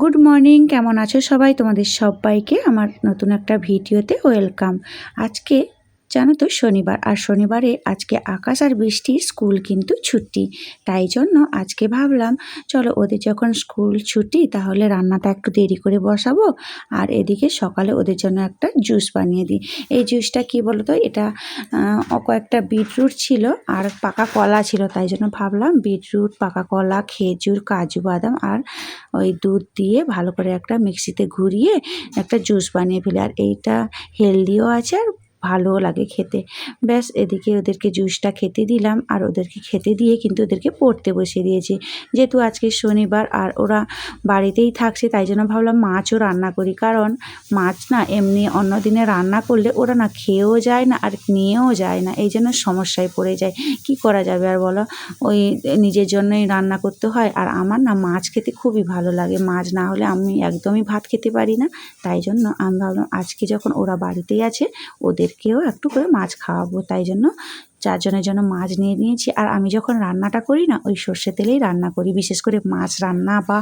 Good morning, কেমন আছো সবাই? তোমাদের সবাইকে আমার নতুন একটা ভিডিওতে ওয়েলকাম। আজকে জানো তো শনিবার, আর শনিবারে আজকে আকাশ আর বৃষ্টি, স্কুল কিন্তু ছুটি। তাই জন্য আজকে ভাবলাম চলো ওদের যখন স্কুল ছুটি তাহলে রান্নাটা একটু দেরি করে বসাবো, আর এদিকে সকালে ওদের জন্য একটা জুস বানিয়ে দিই। এই জুসটা কি বলো তো, এটা কয়েকটা বিটরুট ছিল আর পাকা কলা ছিল, তাই জন্য ভাবলাম বিটরুট, পাকা কলা, খেজুর, কাজু বাদাম আর ওই দুধ দিয়ে ভালো করে একটা মিক্সিতে ঘুরিয়ে একটা জুস বানিয়ে ফেলি। আর এইটা হেলদিও আছে আর ভালোও লাগে খেতে। ব্যাস, এদিকে ওদেরকে জুসটা খেতে দিলাম, আর ওদেরকে খেতে দিয়ে কিন্তু ওদেরকে পড়তে বসিয়ে দিয়েছি। যেহেতু আজকে শনিবার আর ওরা বাড়িতেই থাকছে, তাই জন্য ভাবলাম মাছও রান্না করি, কারণ মাছ না এমনি অন্য দিনে রান্না করলে ওরা না খেয়েও যায় না আর নিয়েও যায় না, এই জন্য সমস্যায় পড়ে যায়। কি করা যাবে আর বলো, ওই নিজের জন্যই রান্না করতে হয়। আর আমার না মাছ খেতে খুবই ভালো লাগে, মাছ না হলে আমি একদমই ভাত খেতে পারি না। তাই জন্য আমি ভাবলাম আজকে যখন ওরা বাড়িতেই আছে ওদেরকেও একটু করে মাছ খাওয়াবো, তাই জন্য চারজনের জন্য মাছ নিয়ে নিয়েছি। আর আমি যখন রান্নাটা করি না ওই সর্ষে তেলেই রান্না করি, বিশেষ করে মাছ রান্না বা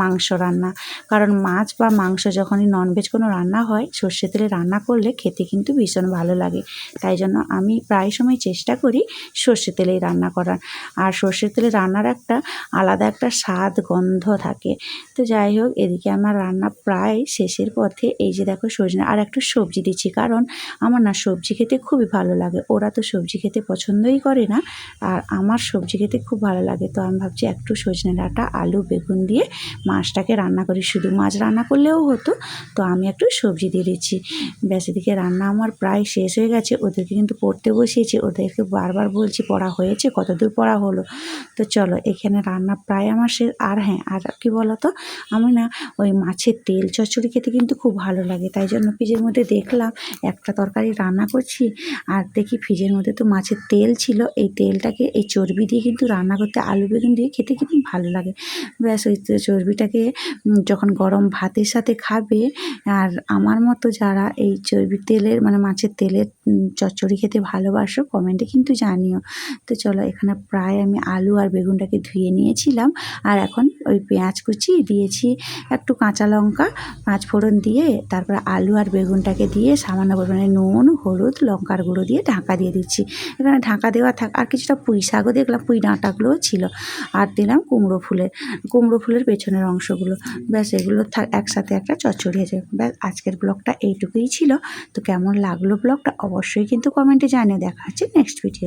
মাংস রান্না। কারণ মাছ বা মাংস যখনই ননভেজ কোনো রান্না হয় সর্ষে তেলে রান্না করলে খেতে কিন্তু ভীষণ ভালো লাগে। তাই জন্য আমি প্রায় সময় চেষ্টা করি সর্ষে তেলেই রান্না করার। আর সর্ষের তেলে রান্নার একটা আলাদা একটা স্বাদ, গন্ধ থাকে। তো যাই হোক, এদিকে আমার রান্না প্রায় শেষের পথে। এই যে দেখো সজনে আর একটু সবজি দিচ্ছি, কারণ আমার না সবজি খেতে খুবই ভালো লাগে। ওরা তো সবজি খেতে পছন্দই করে না, আর আমার সবজি খেতে খুব ভালো লাগে। তো আমি ভাবছি একটু সজনে ডাঁটা, আলু, বেগুন দিয়ে মাছটাকে রান্না করি। শুধু মাছ রান্না করলেও হতো, তো আমি একটু সবজি দিয়ে দিচ্ছি। ব্যাস, এদিকে রান্না আমার প্রায় শেষ হয়ে গেছে। ওদেরকে কিন্তু পড়তে বসিয়েছি, ওদেরকে বারবার বলছি পড়া হয়েছে, কতদূর পড়া হলো। তো চলো, এখানে রান্না প্রায় আমার শেষ। আর হ্যাঁ, আর কি বলো তো, আমি না ওই মাছের তেল চচ্চড়ি খেতে কিন্তু খুব ভালো লাগে। তাই জন্য ফ্রিজের মধ্যে দেখলাম একটা তরকারি রান্না করছি, আর দেখি ফ্রিজের মধ্যে তো মাছের তেল ছিল। এই তেলটাকে এই চর্বি দিয়ে কিন্তু রান্না করতে, আলু বেগুন দিয়ে খেতে কিন্তু ভালো লাগে। ব্যাস, ওই চর্বিটাকে যখন গরম ভাতের সাথে খাবে, আর আমার মতো যারা এই চর্বি তেলের মানে মাছের তেলের চচ্চড়ি খেতে ভালোবাসো কমেন্টে কিন্তু জানিও। তো চলো, এখানে প্রায় আমি আলু আর বেগুনটাকে ধুয়ে নিয়েছিলাম, আর এখন ওই পেঁয়াজ কুচি দিয়েছি, একটু কাঁচা লঙ্কা, পাঁচ ফোড়ন দিয়ে তারপরে আলু আর বেগুনটাকে দিয়ে সামান্য পরিমাণে নুন, হলুদ, লঙ্কার গুঁড়ো দিয়ে ঢাকা দিয়ে দিচ্ছি। এখানে ঢাকা দেওয়া থাক। আর কিছুটা পুঁই শাকও দেখলাম, পুঁই ডাঁটাগুলোও ছিল, আর দিলাম কুমড়ো ফুলের পেছনের অংশগুলো। ব্যাস, এগুলো একসাথে একটা চচ্চড়ি হয়ে যাবে। ব্যাস, আজকের ব্লগটা এইটুকুই ছিল। তো কেমন লাগলো ব্লগটা অবশ্যই কিন্তু কমেন্টে জানিয়ে। দেখা হচ্ছে নেক্সট ভিডিও।